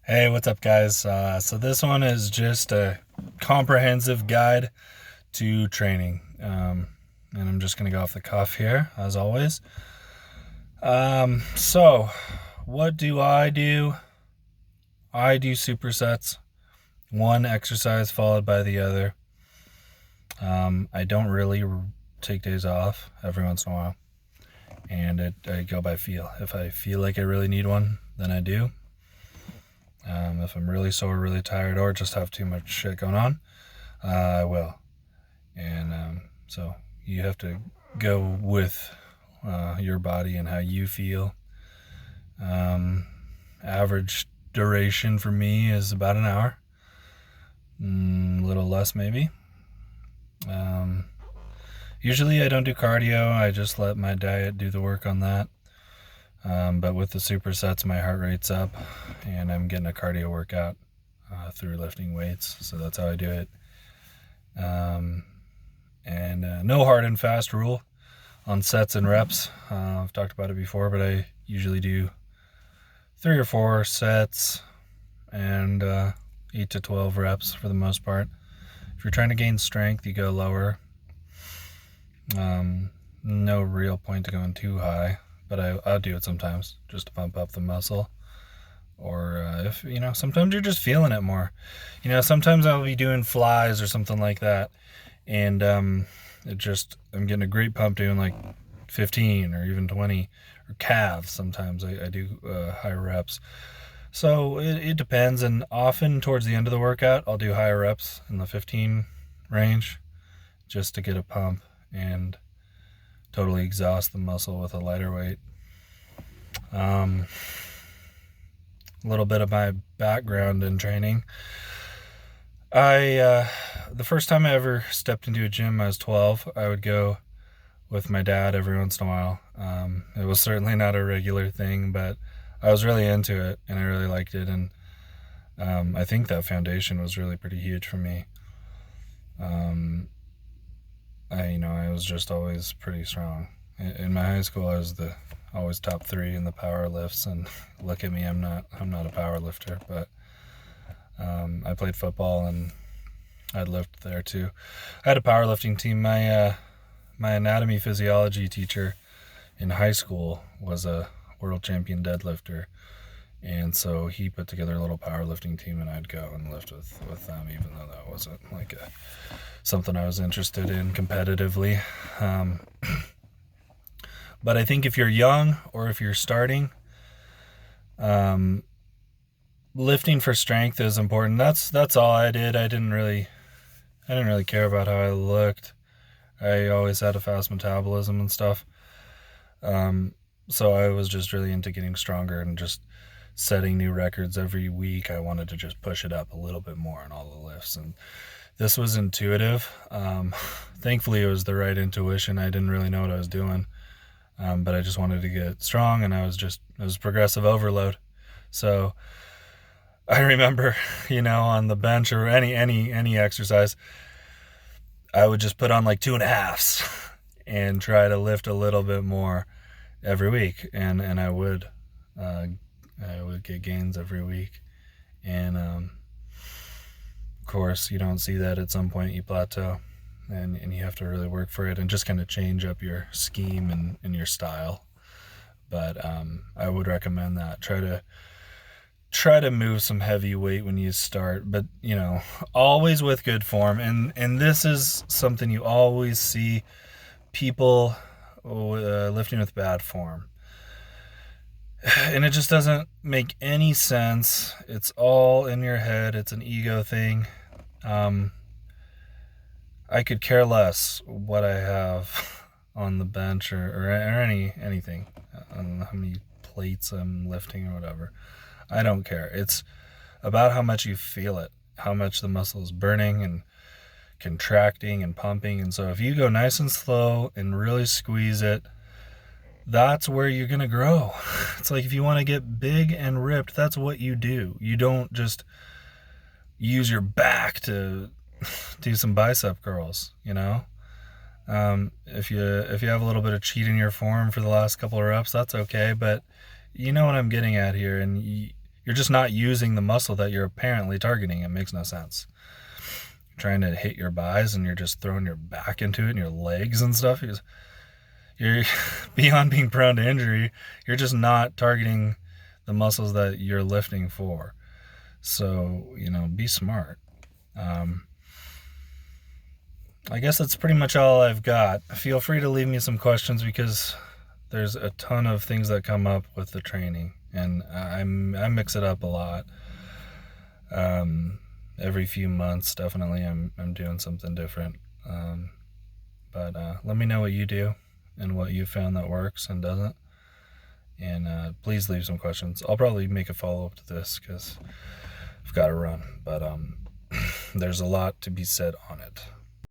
Hey, what's up, guys? So this one is just a comprehensive guide to training, and I'm just gonna go off the cuff here, as always. So what do I do? I do supersets, one exercise followed by the other. I don't really take days off every once in a while, and I go by feel. If I feel like I really need one, then I do. If I'm really sore, really tired, or just have too much shit going on, I will. And so you have to go with your body and how you feel. Average duration for me is about an hour, a little less maybe. Usually I don't do cardio, I just let my diet do the work on that. But with the supersets, my heart rate's up and I'm getting a cardio workout through lifting weights. So that's how I do it. And no hard and fast rule on sets and reps. I've talked about it before, but I usually do 3 or 4 sets and 8 to 12 reps for the most part. If you're trying to gain strength, you go lower. No real point to going too high, but I'll do it sometimes just to pump up the muscle. Or if sometimes you're just feeling it more. Sometimes I'll be doing flies or something like that, and I'm getting a great pump doing like 15 or even 20, or calves. Sometimes I do higher reps. So it depends, and often towards the end of the workout, I'll do higher reps in the 15 range just to get a pump and totally exhaust the muscle with a lighter weight. A little bit of my background in training. The first time I ever stepped into a gym, I was 12. I would go with my dad every once in a while. It was certainly not a regular thing, but I was really into it and I really liked it. And I think that foundation was really pretty huge for me. I was just always pretty strong. In my high school, I was always top 3 in the power lifts, and look at me, I'm not a power lifter, but I played football and I'd lift there too. I had a powerlifting team. My anatomy physiology teacher in high school was a world champion deadlifter, and so he put together a little powerlifting team, and I'd go and lift with them, even though that wasn't like something I was interested in competitively. But I think if you're young or if you're starting, lifting for strength is important. That's all I did. I didn't really care about how I looked. I always had a fast metabolism and stuff. So I was just really into getting stronger and just setting new records every week. I wanted to just push it up a little bit more on all the lifts, and this was intuitive. Thankfully, it was the right intuition. I didn't really know what I was doing, but I just wanted to get strong, and it was progressive overload. So I remember, on the bench or any exercise, I would just put on like 2.5s and try to lift a little bit more every week, and I would get gains every week, and of course you don't see that. At some point you plateau, and you have to really work for it and just kind of change up your scheme and your style. But I would recommend that. Try to move some heavy weight when you start, but always with good form. And this is something you always see people lifting with bad form, and it just doesn't make any sense. It's all in your head. It's an ego thing. I could care less what I have on the bench or anything, on how many plates I'm lifting or whatever. I don't care. It's about how much you feel it, how much the muscle is burning and contracting and pumping. And so if you go nice and slow and really squeeze it, that's where you're going to grow. It's like if you want to get big and ripped, that's what you do. You don't just use your back to do some bicep curls, If you have a little bit of cheat in your form for the last couple of reps, that's okay, but you know what I'm getting at here, and you're just not using the muscle that you're apparently targeting. It makes no sense. You're trying to hit your buys and you're just throwing your back into it and your legs and stuff. You're beyond being prone to injury. You're just not targeting the muscles that you're lifting for. So, be smart. I guess that's pretty much all I've got. Feel free to leave me some questions because there's a ton of things that come up with the training, and I mix it up a lot. Every few months, definitely, I'm doing something different. But let me know what you do and what you found that works and doesn't. And please leave some questions. I'll probably make a follow-up to this because I've got to run. But there's a lot to be said on it.